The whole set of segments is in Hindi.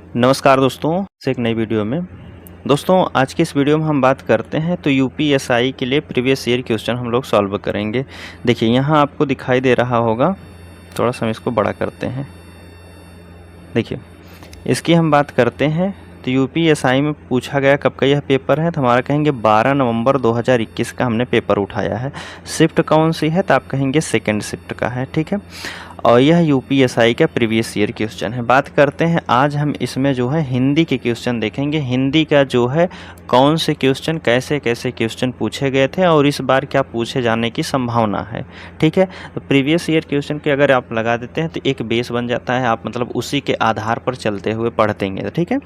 नमस्कार दोस्तों, से एक नई वीडियो में। दोस्तों आज की इस वीडियो में हम बात करते हैं तो यूपीएसआई के लिए प्रीवियस ईयर क्वेश्चन हम लोग सॉल्व करेंगे। देखिए यहाँ आपको दिखाई दे रहा होगा, थोड़ा सा हम इसको बड़ा करते हैं। देखिए इसकी हम बात करते हैं तो यूपीएसआई में पूछा गया कब का यह पेपर है, तो हमारा कहेंगे 12 नवंबर 2021 का हमने पेपर उठाया है। शिफ्ट कौन सी है, तो आप कहेंगे सेकंड शिफ्ट का है, ठीक है। और यह यूपीएसआई का प्रीवियस ईयर क्वेश्चन है। बात करते हैं आज हम इसमें जो है हिंदी के क्वेश्चन देखेंगे। हिंदी का जो है कौन से क्वेश्चन कैसे कैसे क्वेश्चन पूछे गए थे और इस बार क्या पूछे जाने की संभावना है, ठीक है। तो प्रीवियस ईयर क्वेश्चन के अगर आप लगा देते हैं तो एक बेस बन जाता है, आप मतलब उसी के आधार पर चलते हुए पढ़ देंगे, ठीक है।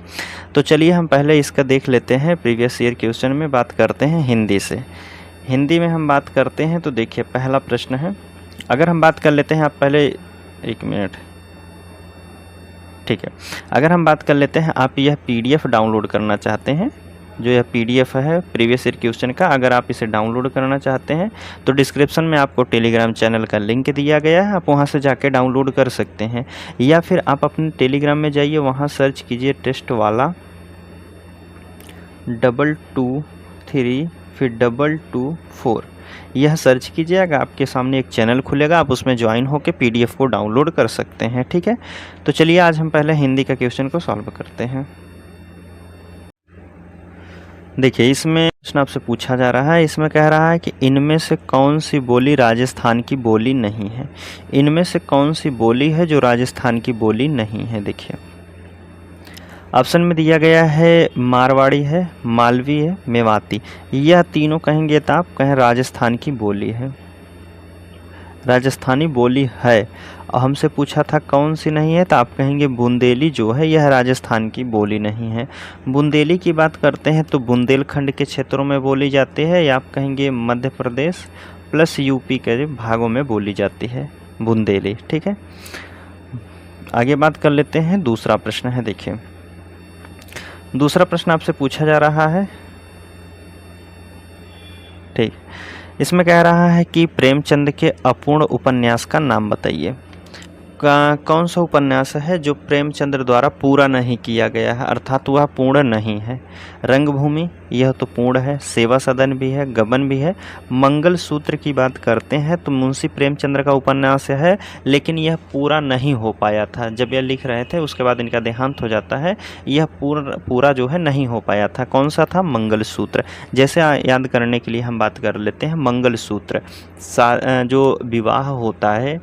तो चलिए हम पहले इसका देख लेते हैं। प्रीवियस ईयर क्वेश्चन में बात करते हैं हिंदी से। हिंदी में हम बात करते हैं तो देखिए पहला प्रश्न है, अगर हम बात कर लेते हैं, आप पहले एक मिनट, ठीक है। अगर हम बात कर लेते हैं, आप यह पीडीएफ डाउनलोड करना चाहते हैं, जो यह पीडीएफ है प्रीवियस ईयर क्वेश्चन का, अगर आप इसे डाउनलोड करना चाहते हैं तो डिस्क्रिप्शन में आपको टेलीग्राम चैनल का लिंक दिया गया है, आप वहां से जाके डाउनलोड कर सकते हैं। या फिर आप अपने टेलीग्राम में जाइए, वहां सर्च कीजिए टेस्ट वाला 223 फिर 224, यह सर्च कीजिएगा, आपके सामने एक चैनल खुलेगा, आप उसमें ज्वाइन होकर पीडीएफ को डाउनलोड कर सकते हैं, ठीक है। तो चलिए आज हम पहले हिंदी का क्वेश्चन को सॉल्व करते हैं। देखिए इसमें प्रश्न आपसे पूछा जा रहा है, इसमें कह रहा है कि इनमें से कौन सी बोली राजस्थान की बोली नहीं है। इनमें से कौन सी बोली है जो राजस्थान की बोली नहीं है। देखिए ऑप्शन में दिया गया है मारवाड़ी है, मालवी है, मेवाती। यह तीनों कहेंगे तो आप कहें राजस्थान की बोली है, राजस्थानी बोली है। और हमसे पूछा था कौन सी नहीं है, तो आप कहेंगे बुंदेली जो है यह राजस्थान की बोली नहीं है। बुंदेली की बात करते हैं तो बुंदेलखंड के क्षेत्रों में बोली जाती है, या आप कहेंगे मध्य प्रदेश प्लस यूपी के भागों में बोली जाती है बुंदेली, ठीक है। आगे बात कर लेते हैं, दूसरा प्रश्न है। देखिए दूसरा प्रश्न आपसे पूछा जा रहा है, ठीक। इसमें कह रहा है कि प्रेमचंद के अपूर्ण उपन्यास का नाम बताइए। कौन सा उपन्यास है जो प्रेमचंद द्वारा पूरा नहीं किया गया है, अर्थात वह पूर्ण नहीं है। रंगभूमि यह तो पूर्ण है, सेवा सदन भी है, गबन भी है। मंगल सूत्र की बात करते हैं तो मुंशी प्रेमचंद्र का उपन्यास है, लेकिन यह पूरा नहीं हो पाया था। जब यह लिख रहे थे उसके बाद इनका देहांत हो जाता है, यह पूरा जो है नहीं हो पाया था। कौन सा था? मंगल सूत्र। जैसे याद करने के लिए हम बात कर लेते हैं, मंगल सूत्र जो विवाह होता है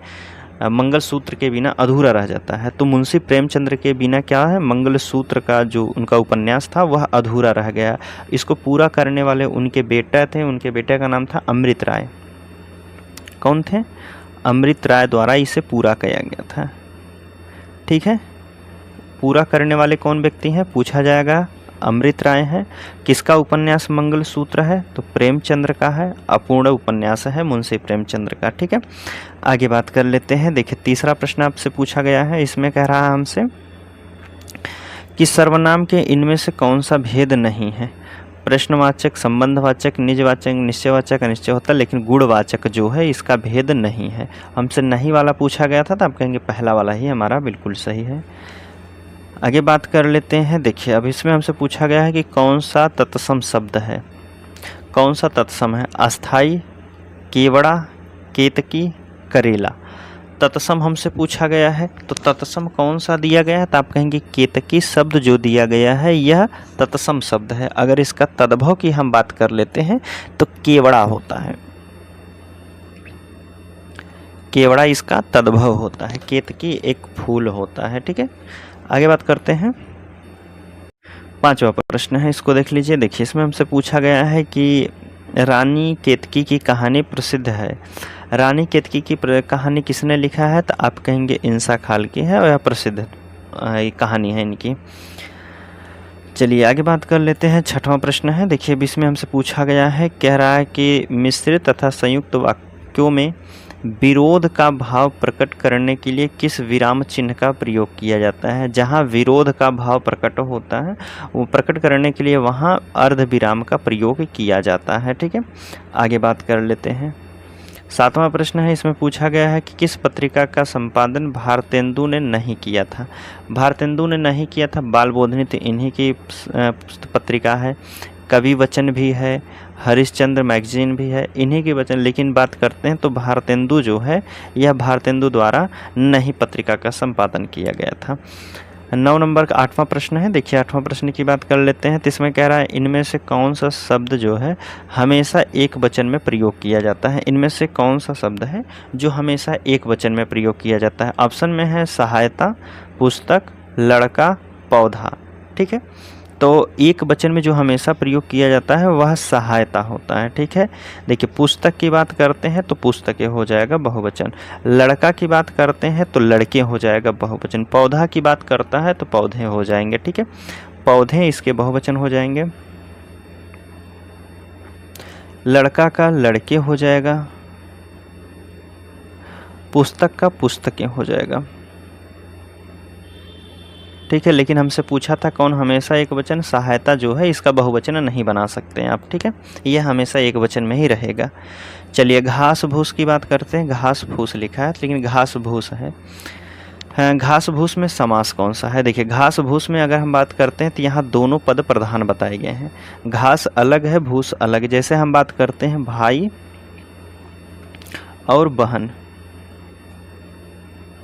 मंगल सूत्र के बिना अधूरा रह जाता है। तो मुंशी प्रेमचंद्र के बिना क्या है, मंगल सूत्र का जो उनका उपन्यास था वह अधूरा रह गया। इसको पूरा करने वाले उनके बेटा थे, उनके बेटे का नाम था अमृत राय। कौन थे? अमृत राय द्वारा इसे पूरा किया गया था, ठीक है। पूरा करने वाले कौन व्यक्ति हैं पूछा जाएगा, अमृत राय है। किसका उपन्यास मंगल सूत्र है? तो प्रेमचंद्र का है, अपूर्ण उपन्यास है मुंशी प्रेमचंद्र का, ठीक है। आगे बात कर लेते हैं। देखिए तीसरा प्रश्न आपसे पूछा गया है, इसमें कह रहा है हमसे कि सर्वनाम के इनमें से कौन सा भेद नहीं है। प्रश्नवाचक, संबंधवाचक, निजवाचक, निश्चयवाचक, अनिश्चय होता है, लेकिन गुणवाचक जो है इसका भेद नहीं है। हमसे नहीं वाला पूछा गया था तो आप कहेंगे पहला वाला ही हमारा बिल्कुल सही है। आगे बात कर लेते हैं। देखिए अब इसमें हमसे पूछा गया है कि कौन सा तत्सम शब्द है। कौन सा तत्सम है? अस्थाई, केवड़ा, केतकी, करेला। तत्सम हमसे पूछा गया है, तो तत्सम कौन सा दिया गया है? तो आप कहेंगे केतकी शब्द जो दिया गया है यह तत्सम शब्द है। अगर इसका तद्भव की हम बात कर लेते हैं तो केवड़ा होता है, केवड़ा इसका तद्भव होता है। केतकी एक फूल होता है, ठीक है। आगे बात करते हैं। पांचवा प्रश्न है, इसको देख लीजिए। देखिए इसमें हमसे पूछा गया है कि रानी केतकी की कहानी प्रसिद्ध है। रानी केतकी की कहानी किसने लिखा है? तो आप कहेंगे इंसा खाल की है, और यह प्रसिद्ध कहानी है इनकी। चलिए आगे बात कर लेते हैं। छठवां प्रश्न है। देखिए अब इसमें हमसे पूछा गया है, कह रहा है कि मिश्रित तथा संयुक्त वाक्यों में विरोध का भाव प्रकट करने के लिए किस विराम चिन्ह का प्रयोग किया जाता है। जहाँ विरोध का भाव प्रकट होता है वो प्रकट करने के लिए वहाँ अर्ध विराम का प्रयोग किया जाता है, ठीक है। आगे बात कर लेते हैं। 7वां प्रश्न है, इसमें पूछा गया है कि किस पत्रिका का संपादन भारतेंदु ने नहीं किया था। भारतेंदु ने नहीं किया था, बाल बोधनी तो इन्हीं की पत्रिका है, कवि वचन भी है, हरिश्चंद्र मैगजीन भी है, इन्हीं के वचन। लेकिन बात करते हैं तो भारतेंदु जो है, यह भारतेंदु द्वारा नहीं पत्रिका का संपादन किया गया था। 9 नंबर का 8वां प्रश्न है, देखिए 8वां प्रश्न की बात कर लेते हैं। तो इसमें कह रहा है इनमें से कौन सा शब्द जो है हमेशा एक वचन में प्रयोग किया जाता है। इनमें से कौन सा शब्द है जो हमेशा एक वचन में प्रयोग किया जाता है। ऑप्शन में है सहायता, पुस्तक, लड़का, पौधा। ठीक है, तो एक वचन में जो हमेशा प्रयोग किया जाता है वह सहायता होता है। ठीक है, देखिए पुस्तक की बात करते हैं तो पुस्तकें हो जाएगा बहुवचन, लड़का की बात करते हैं तो लड़के हो जाएगा बहुवचन, पौधा की बात करता है तो पौधे हो जाएंगे। ठीक है, पौधे इसके बहुवचन हो जाएंगे, लड़का का लड़के हो जाएगा, पुस्तक का पुस्तकें हो जाएगा। ठीक है, लेकिन हमसे पूछा था कौन हमेशा एक वचन, सहायता जो है इसका बहुवचन नहीं बना सकते हैं आप। ठीक है, यह हमेशा एक वचन में ही रहेगा। चलिए घास भूस की बात करते हैं। घास फूस लिखा है लेकिन घास भूस है। घास भूस में समास कौन सा है। देखिए घास भूस में अगर हम बात करते हैं तो यहाँ दोनों पद प्रधान बताए गए हैं। घास अलग है, भूस अलग। जैसे हम बात करते हैं भाई और बहन,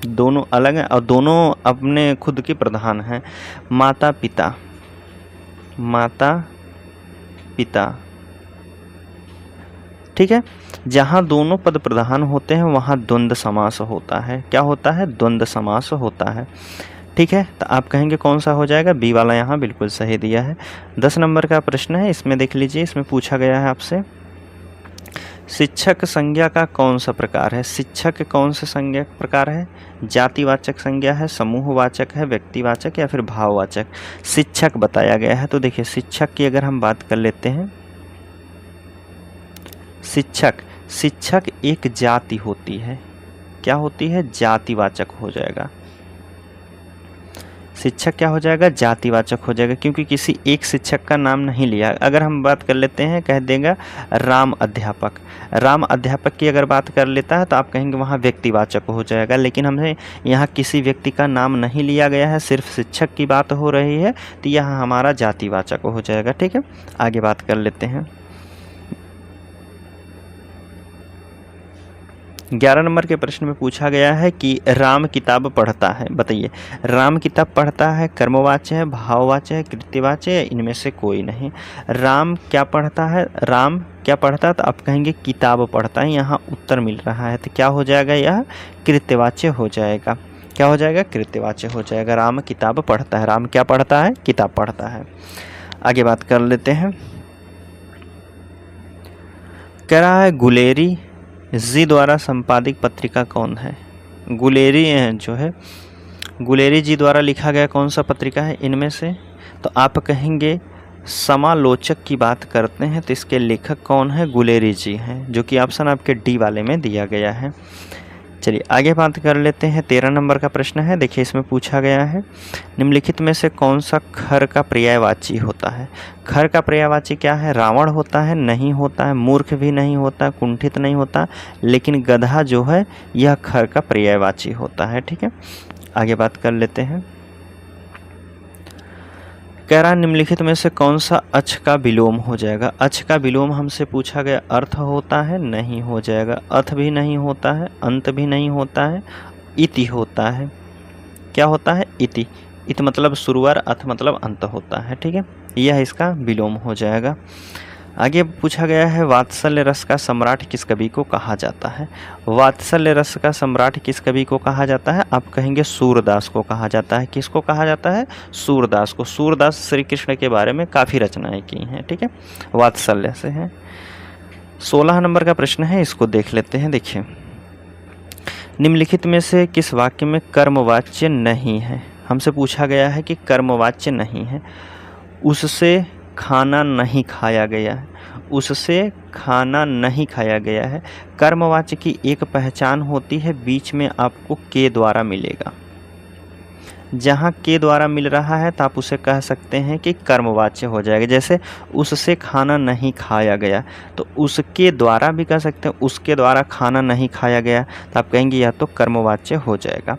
दोनों अलग हैं और दोनों अपने खुद के प्रधान हैं। माता पिता, माता पिता। ठीक है, जहाँ दोनों पद प्रधान होते हैं वहाँ द्वंद्व समास होता है। क्या होता है, द्वंद्व समास होता है। ठीक है, तो आप कहेंगे कौन सा हो जाएगा, बी वाला यहाँ बिल्कुल सही दिया है। 10 नंबर का प्रश्न है, इसमें देख लीजिए, इसमें पूछा गया है आपसे शिक्षक संज्ञा का कौन सा प्रकार है। शिक्षक कौन सा संज्ञा प्रकार है, जातिवाचक संज्ञा है, समूहवाचक है, व्यक्तिवाचक या फिर भाववाचक। शिक्षक बताया गया है, तो देखिए शिक्षक की अगर हम बात कर लेते हैं, शिक्षक एक जाति होती है। क्या होती है, जातिवाचक हो जाएगा। शिक्षक क्या हो जाएगा, जातिवाचक हो जाएगा, क्योंकि किसी एक शिक्षक का नाम नहीं लिया। अगर हम बात कर लेते हैं, कह देगा राम अध्यापक। राम अध्यापक की अगर बात कर लेता है तो आप कहेंगे वहाँ व्यक्तिवाचक हो जाएगा, लेकिन हमने यहाँ किसी व्यक्ति का नाम नहीं लिया गया है, सिर्फ शिक्षक की बात हो रही है, तो यह हमारा जातिवाचक हो जाएगा। ठीक है, आगे बात कर लेते हैं। 11 नंबर के प्रश्न में पूछा गया है कि राम किताब पढ़ता है। बताइए, राम किताब पढ़ता है कर्मवाच्य है, भाववाच्य है, कृत्यवाच्य है, इनमें से कोई नहीं। राम क्या पढ़ता है, राम क्या पढ़ता है, तो आप कहेंगे किताब पढ़ता है। यहाँ उत्तर मिल रहा है, तो क्या हो जाएगा, यह कृत्यवाच्य हो जाएगा। क्या हो जाएगा, कृत्यवाच्य हो जाएगा। राम किताब पढ़ता है, राम क्या पढ़ता है, किताब पढ़ता है। आगे बात कर लेते हैं। कह रहा है गुलेरी जी द्वारा संपादित पत्रिका कौन है। गुलेरी जो है, गुलेरी जी द्वारा लिखा गया कौन सा पत्रिका है इनमें से, तो आप कहेंगे समालोचक की बात करते हैं तो इसके लेखक कौन है, गुलेरी जी हैं, जो कि ऑप्शन आपके डी वाले में दिया गया है। चलिए आगे बात कर लेते हैं। 13 नंबर का प्रश्न है, देखिए इसमें पूछा गया है निम्नलिखित में से कौन सा खर का पर्यायवाची होता है। खर का पर्यायवाची क्या है, रावण होता है, नहीं होता है, मूर्ख भी नहीं होता, कुंठित नहीं होता, लेकिन गधा जो है यह खर का पर्यायवाची होता है। ठीक है, आगे बात कर लेते हैं। कह रहा निम्नलिखित में से कौन सा अच का विलोम हो जाएगा। अच का विलोम हमसे पूछा गया, अर्थ होता है, नहीं हो जाएगा। अथ भी नहीं होता है, अंत भी नहीं होता है, इति होता है। क्या होता है, इति। इत मतलब शुरुआत, अथ मतलब अंत होता है। ठीक है, यह इसका विलोम हो जाएगा। आगे पूछा गया है वात्सल्य रस का सम्राट किस कवि को कहा जाता है। वात्सल्य रस का सम्राट किस कवि को कहा जाता है, आप कहेंगे सूरदास को कहा जाता है। किसको कहा जाता है, सूरदास को। सूरदास श्री कृष्ण के बारे में काफ़ी रचनाएं की हैं। ठीक है, वात्सल्य से हैं। 16 नंबर का प्रश्न है, इसको देख लेते हैं। देखिए निम्नलिखित में से किस वाक्य में कर्मवाच्य नहीं है। हमसे पूछा गया है कि कर्मवाच्य नहीं है। उससे खाना नहीं खाया गया है, उससे खाना नहीं खाया गया है। कर्मवाच्य की एक पहचान होती है, बीच में आपको के द्वारा मिलेगा। जहाँ के द्वारा मिल रहा है तो आप उसे कह सकते हैं कि कर्मवाच्य हो जाएगा। जैसे उससे खाना नहीं खाया गया, तो उसके द्वारा भी कह सकते हैं उसके द्वारा खाना नहीं खाया गया, तो आप कहेंगे यह तो कर्मवाच्य हो जाएगा।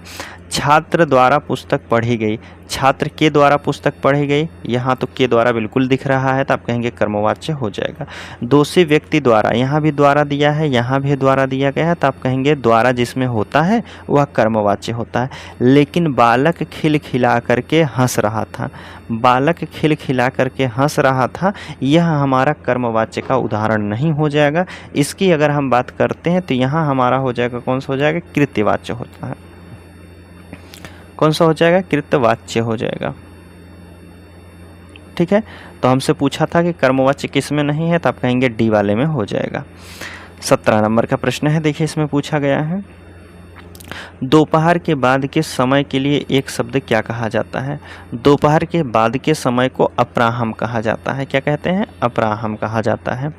छात्र द्वारा पुस्तक पढ़ी गई, छात्र के द्वारा पुस्तक पढ़ी गई, यहाँ तो के द्वारा बिल्कुल दिख रहा है तो आप कहेंगे कर्मवाच्य हो जाएगा। दोषी व्यक्ति द्वारा, यहाँ भी द्वारा दिया है, यहाँ भी द्वारा दिया गया है, तो आप कहेंगे द्वारा जिसमें होता है वह कर्मवाच्य होता है। लेकिन बालक खिलखिला करके हंस रहा था, बालक खिलखिला करके हंस रहा था, यह हमारा कर्मवाच्य का उदाहरण नहीं हो जाएगा। इसकी अगर हम बात करते हैं तो यहाँ हमारा हो जाएगा, कौन सा हो जाएगा, कृत्यवाच्य होता है। कौन सा हो जाएगा, कृतवाच्य हो जाएगा। ठीक है, तो हमसे पूछा था कि कर्मवाच्य किस में नहीं है, तो आप कहेंगे डी वाले में हो जाएगा। 17 नंबर का प्रश्न है, देखिए इसमें पूछा गया है दोपहर के बाद के समय के लिए एक शब्द क्या कहा जाता है। दोपहर के बाद के समय को अपराह्न कहा जाता है। क्या कहते हैं, अपराह्न कहा जाता है।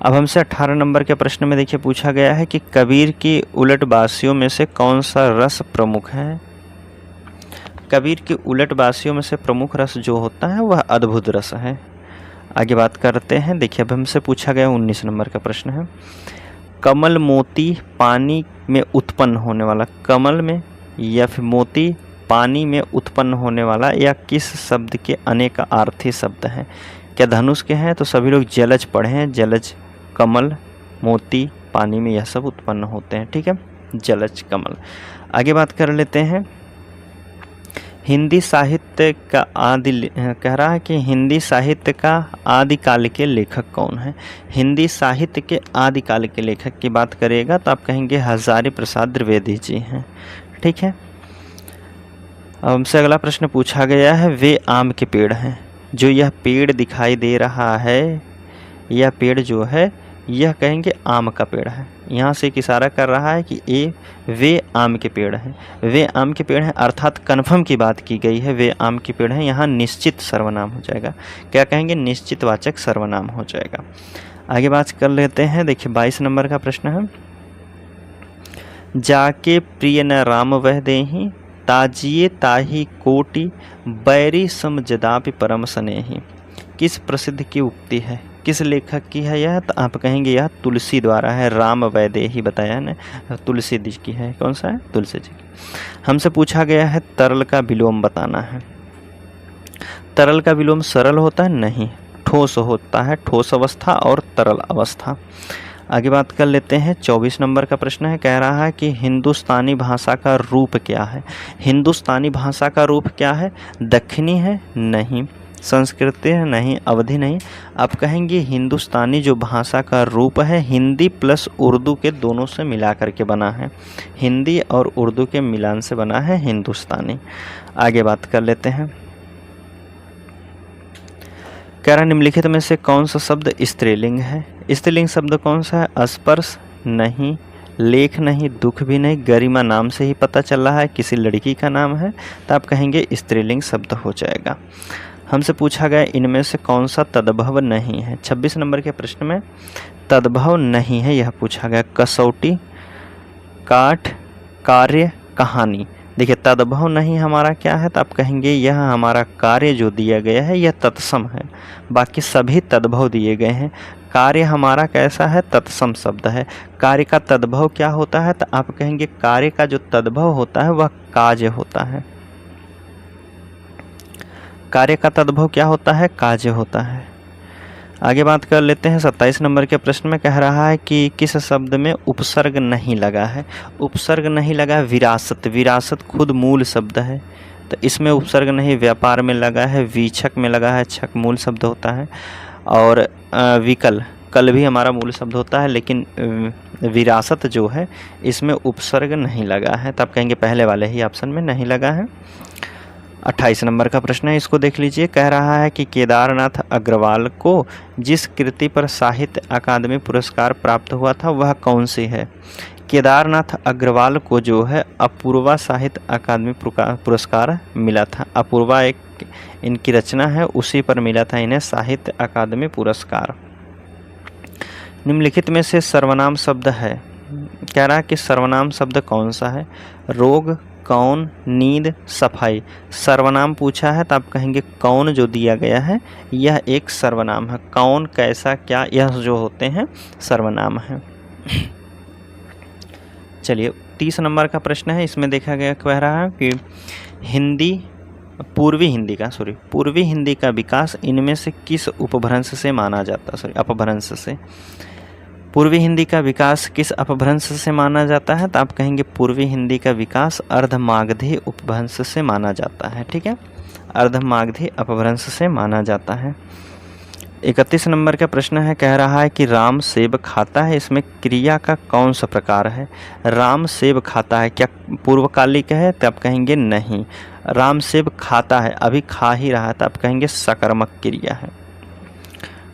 अब हमसे 18 नंबर के प्रश्न में देखिए पूछा गया है कि कबीर की उलटबासियों में से कौन सा रस प्रमुख है। कबीर के उलटबासियों में से प्रमुख रस जो होता है वह अद्भुत रस है। आगे बात करते हैं, देखिए अब हमसे पूछा गया 19 नंबर का प्रश्न है कमल मोती पानी में उत्पन्न होने वाला, कमल में या फिर मोती पानी में उत्पन्न होने वाला या किस शब्द के अनेक अर्थी शब्द हैं। क्या धनुष के हैं, तो सभी लोग जलज पढ़े हैं, जलज, कमल, मोती, पानी में यह सब उत्पन्न होते हैं। ठीक है, जलज, कमल। आगे बात कर लेते हैं हिंदी साहित्य का आदि, कह रहा है कि हिंदी साहित्य का आदिकाल के लेखक कौन है। हिंदी साहित्य के आदिकाल के लेखक की बात करेगा तो आप कहेंगे हजारी प्रसाद द्विवेदी जी हैं। ठीक है, अब हमसे अगला प्रश्न पूछा गया है वे आम के पेड़ हैं। जो यह पेड़ दिखाई दे रहा है, यह पेड़ जो है यह कहेंगे आम का पेड़ है। यहाँ से एक इशारा कर रहा है कि वे आम के पेड़ हैं, वे आम के पेड़ हैं, अर्थात कन्फर्म की बात की गई है, वे आम के पेड़ हैं। यहाँ निश्चित सर्वनाम हो जाएगा। क्या कहेंगे, निश्चित वाचक सर्वनाम हो जाएगा। आगे बात कर लेते हैं, देखिए 22 नंबर का प्रश्न है जाके प्रिय न राम वह देही, ताजिए ताही कोटि बैरी समझदापि परम स्नेही। किस प्रसिद्ध की उक्ति है, किस लेखक की है यह, तो आप कहेंगे यह तुलसी द्वारा है। राम वैदेही बताया है ना, तुलसी जी की है। कौन सा है, तुलसी जी की। हमसे पूछा गया है तरल का विलोम बताना है। तरल का विलोम सरल होता है, नहीं, ठोस होता है, ठोस अवस्था और तरल अवस्था। आगे बात कर लेते हैं 24 नंबर का प्रश्न है, कह रहा है कि हिंदुस्तानी भाषा का रूप क्या है। हिंदुस्तानी भाषा का रूप क्या है, दक्षिणी है, नहीं, संस्कृत है, नहीं, अवधि नहीं। आप कहेंगे हिंदुस्तानी जो भाषा का रूप है हिंदी प्लस उर्दू के दोनों से मिला करके बना है, हिंदी और उर्दू के मिलान से बना है हिंदुस्तानी। आगे बात कर लेते हैं, कह रहा निम्नलिखित में से कौन सा शब्द स्त्रीलिंग है। स्त्रीलिंग शब्द कौन सा है, स्पर्श नहीं, लेख नहीं, दुख भी नहीं, गरिमा नाम से ही पता चल रहा है किसी लड़की का नाम है, तो आप कहेंगे स्त्रीलिंग शब्द हो जाएगा। हमसे पूछा गया इनमें से कौन सा तद्भव नहीं है। 26 नंबर के प्रश्न में तद्भव नहीं है यह पूछा गया। कसौटी, काठ, कार्य, कहानी। देखिए तद्भव नहीं हमारा क्या है, तो आप कहेंगे यह हमारा कार्य जो दिया गया है यह तत्सम है, बाकी सभी तद्भव दिए गए हैं। कार्य हमारा कैसा है, तत्सम शब्द है। कार्य का तद्भव क्या होता है, तो आप कहेंगे कार्य का जो तद्भव होता है वह काज होता है। कार्य का तद्भव क्या होता है, कार्य होता है। आगे बात कर लेते हैं 27 नंबर के प्रश्न में, कह रहा है कि किस शब्द में उपसर्ग नहीं लगा है। उपसर्ग नहीं लगा, विरासत। विरासत खुद मूल शब्द है तो इसमें उपसर्ग नहीं, व्यापार में लगा है, वीक्षक में लगा है, छक मूल शब्द होता है, और विकल, कल भी हमारा मूल शब्द होता है, लेकिन विरासत जो है इसमें उपसर्ग नहीं लगा है, तो आप कहेंगे पहले वाले ही ऑप्शन में नहीं लगा है। 28 नंबर का प्रश्न है, इसको देख लीजिए। कह रहा है कि केदारनाथ अग्रवाल को जिस कृति पर साहित्य अकादमी पुरस्कार प्राप्त हुआ था वह कौन सी है। केदारनाथ अग्रवाल को जो है अपूर्वा साहित्य अकादमी पुरस्कार मिला था। अपूर्वा एक इनकी रचना है, उसी पर मिला था इन्हें साहित्य अकादमी पुरस्कार। निम्नलिखित में से सर्वनाम शब्द है, कह रहा है कि सर्वनाम शब्द कौन सा है। रोग, कौन, नींद, सफाई। सर्वनाम पूछा है तो आप कहेंगे कौन जो दिया गया है यह एक सर्वनाम है। कौन, कैसा, क्या, यह जो होते हैं सर्वनाम है। चलिए 30 नंबर का प्रश्न है, इसमें देखा गया कह रहा है कि पूर्वी हिंदी का विकास इनमें से किस अपभ्रंश से माना जाता है? अपभ्रंश से। पूर्वी हिंदी का विकास किस अपभ्रंश से माना जाता है? तो आप कहेंगे पूर्वी हिंदी का विकास अर्धमागधी उपभ्रंश से माना जाता है। ठीक है, अर्धमागधी अपभ्रंश से माना जाता है। 31 नंबर का प्रश्न है, कह रहा है कि राम सेब खाता है, इसमें क्रिया का कौन सा प्रकार है? राम सेब खाता है, क्या पूर्वकालिक है? तो आप कहेंगे नहीं। राम सेब खाता है, अभी खा ही रहा है, तो आप कहेंगे सकर्मक क्रिया है।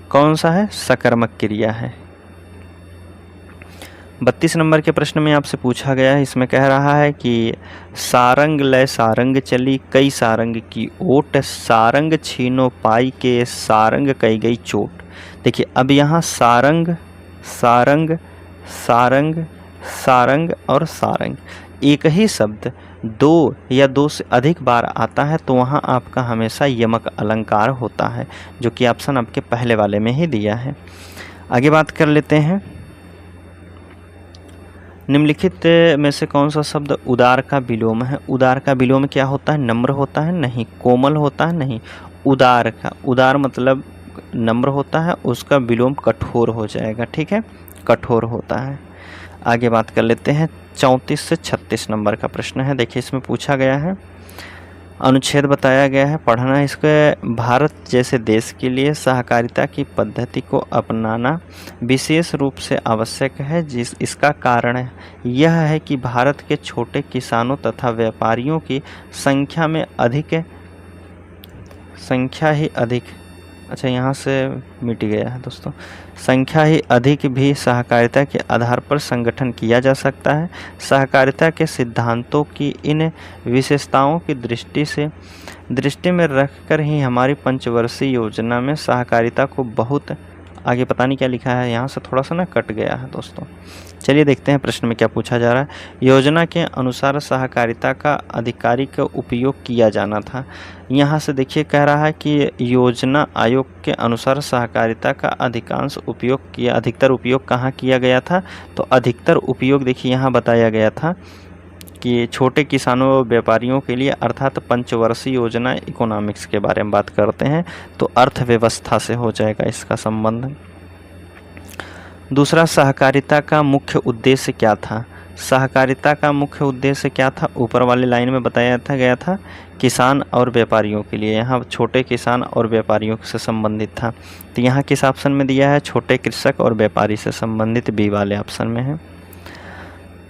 कौन सा है? सकर्मक क्रिया है। 32 नंबर के प्रश्न में आपसे पूछा गया है, इसमें कह रहा है कि सारंग लय सारंग चली, कई सारंग की ओट, सारंग छीनो पाई के, सारंग कई गई चोट। देखिए अब यहाँ सारंग, सारंग, सारंग, सारंग और सारंग एक ही शब्द दो या दो से अधिक बार आता है तो वहाँ आपका हमेशा यमक अलंकार होता है, जो कि ऑप्शन आपके पहले वाले में ही दिया है। आगे बात कर लेते हैं, निम्नलिखित में से कौन सा शब्द उदार का विलोम है? उदार का विलोम क्या होता है? नम्र होता है? नहीं। कोमल होता है? नहीं। उदार का, उदार मतलब नम्र होता है, उसका विलोम कठोर हो जाएगा। ठीक है, कठोर होता है। आगे बात कर लेते हैं, 34 से 36 नंबर का प्रश्न है। देखिए इसमें पूछा गया है, अनुच्छेद बताया गया है, पढ़ना इसके। भारत जैसे देश के लिए सहकारिता की पद्धति को अपनाना विशेष रूप से आवश्यक है, इसका कारण यह है कि भारत के छोटे किसानों तथा व्यापारियों की यहाँ से मिट गया है दोस्तों, संख्या ही अधिक भी सहकारिता के आधार पर संगठन किया जा सकता है। सहकारिता के सिद्धांतों की इन विशेषताओं की दृष्टि में रखकर ही हमारी पंचवर्षीय योजना में सहकारिता को बहुत आगे, पता नहीं क्या लिखा है यहाँ से थोड़ा सा ना कट गया है दोस्तों। चलिए देखते हैं प्रश्न में क्या पूछा जा रहा है। योजना के अनुसार सहकारिता का आधिकारिक उपयोग किया जाना था। यहाँ से देखिए कह रहा है कि योजना आयोग के अनुसार सहकारिता का अधिकतर उपयोग कहाँ किया गया था? तो अधिकतर उपयोग देखिए यहाँ बताया गया था कि छोटे किसानों और व्यापारियों के लिए, अर्थात पंचवर्षीय योजना इकोनॉमिक्स के बारे में बात करते हैं तो अर्थव्यवस्था से हो जाएगा इसका संबंध। दूसरा, सहकारिता का मुख्य उद्देश्य क्या था? सहकारिता का मुख्य उद्देश्य क्या था? ऊपर वाली लाइन में बताया गया था किसान और व्यापारियों के लिए, यहाँ छोटे किसान और व्यापारियों से संबंधित था। तो यहाँ किस ऑप्शन में दिया है? छोटे कृषक और व्यापारी से संबंधित बी वाले ऑप्शन में है।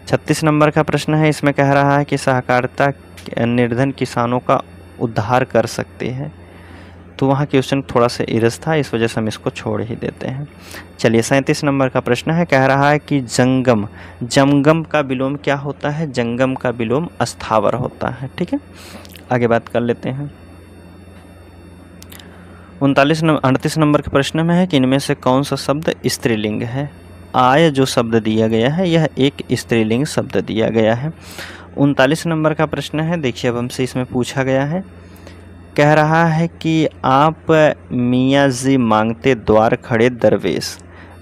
36 नंबर का प्रश्न है, इसमें कह रहा है कि सहकारिता निर्धन किसानों का उद्धार कर सकती है। तो वहाँ क्वेश्चन थोड़ा सा इरस था, इस वजह से हम इसको छोड़ ही देते हैं। चलिए 37 नंबर का प्रश्न है, कह रहा है कि जंगम का विलोम क्या होता है? जंगम का विलोम अस्थावर होता है। ठीक है, आगे बात कर लेते हैं। 38 नंबर के प्रश्न में है कि इनमें से कौन सा शब्द स्त्रीलिंग है? आय जो शब्द दिया गया है यह एक स्त्रीलिंग शब्द दिया गया है। 39 नंबर का प्रश्न है, देखिए अब हमसे इसमें पूछा गया है, कह रहा है कि आप मियाँ जी मांगते द्वार खड़े दरवेश,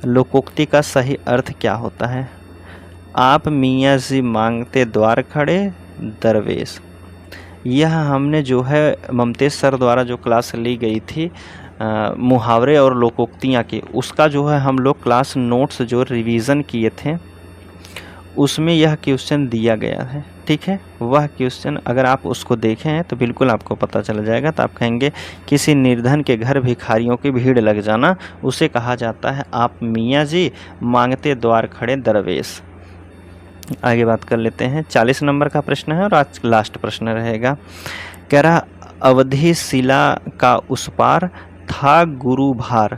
लोकोक्ति का सही अर्थ क्या होता है? आप मियाँ जी मांगते द्वार खड़े दरवेश, यह हमने जो है ममतेज सर द्वारा जो क्लास ली गई थी मुहावरे और लोकोक्तियाँ की, उसका जो है हम लोग क्लास नोट्स जो रिवीजन किए थे उसमें यह क्वेश्चन दिया गया है। ठीक है, वह क्वेश्चन अगर आप उसको देखें हैं तो बिल्कुल आपको पता चल जाएगा। तो आप कहेंगे किसी निर्धन के घर भिखारियों की भीड़ लग जाना, उसे कहा जाता है आप मियाँ जी मांगते द्वार खड़े दरवेश। आगे बात कर लेते हैं, 40 नंबर का प्रश्न है और आज लास्ट प्रश्न रहेगा। कह रहा अवधि शिला का उस पार था गुरु भार,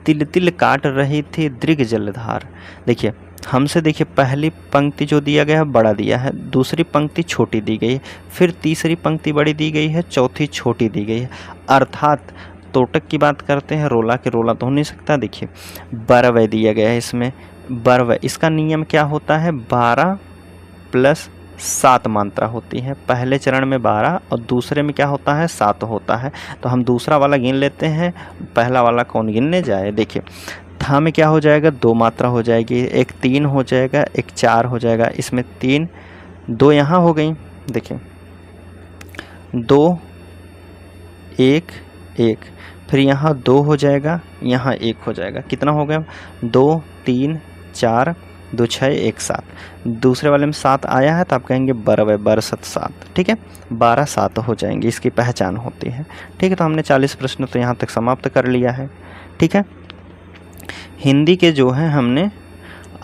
तिल तिल काट रही थी दृग जलधार। देखिए हमसे देखिए पहली पंक्ति जो दिया गया है बड़ा दिया है, दूसरी पंक्ति छोटी दी गई है, फिर तीसरी पंक्ति बड़ी दी गई है, चौथी छोटी दी गई है। अर्थात तोटक की बात करते हैं, रोला के रोला तो हो नहीं सकता। देखिए बरवय दिया गया है, इसमें बरवय, इसका नियम क्या होता है? 12 + 7 मात्रा होती है। पहले चरण में 12 और दूसरे में क्या होता है 7 होता है। तो हम दूसरा वाला गिन लेते हैं, पहला वाला कौन गिनने जाए। देखिए था में क्या हो जाएगा 2 मात्रा हो जाएगी, एक 3 हो जाएगा, एक 4 हो जाएगा। इसमें 3 2 यहाँ हो गई, देखिए 2 1 1, फिर यहाँ 2 हो जाएगा, यहाँ 1 हो जाएगा। कितना हो गया 2 3 4 2 6 1 7। दूसरे वाले में 7 आया है तो आप कहेंगे 12 12 7, ठीक है 12 7 हो जाएंगे, इसकी पहचान होती है। ठीक है, तो हमने 40 प्रश्न तो यहाँ तक समाप्त कर लिया है। ठीक है, हिंदी के जो है हमने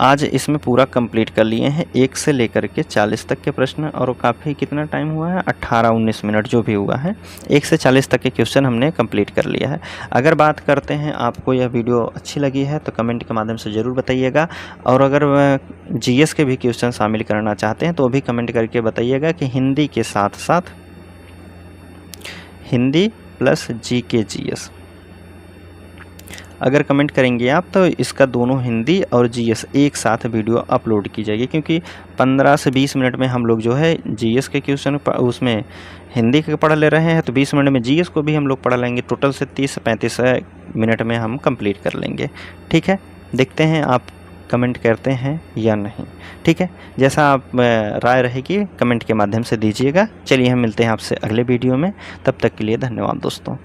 आज इसमें पूरा कंप्लीट कर लिए हैं, 1 से लेकर के 40 तक के प्रश्न। और काफ़ी कितना टाइम हुआ है 18-19 मिनट जो भी हुआ है, 1 से 40 तक के क्वेश्चन हमने कंप्लीट कर लिया है। अगर बात करते हैं आपको यह वीडियो अच्छी लगी है तो कमेंट के माध्यम से ज़रूर बताइएगा। और अगर जीएस के भी क्वेश्चन शामिल करना चाहते हैं तो भी कमेंट करके बताइएगा कि हिंदी के साथ साथ हिंदी प्लस जीके जीएस अगर कमेंट करेंगे आप तो इसका दोनों हिंदी और जीएस एक साथ वीडियो अपलोड की जाएगी। क्योंकि 15 से 20 मिनट में हम लोग जो है जीएस के क्वेश्चन उसमें हिंदी के पढ़ ले रहे हैं, तो 20 मिनट में जीएस को भी हम लोग पढ़ लेंगे। टोटल से 30 से 35 मिनट में हम कंप्लीट कर लेंगे। ठीक है, देखते हैं आप कमेंट करते हैं या नहीं। ठीक है, जैसा आप राय रहेगी कमेंट के माध्यम से दीजिएगा। चलिए हम मिलते हैं आपसे अगले वीडियो में, तब तक के लिए धन्यवाद दोस्तों।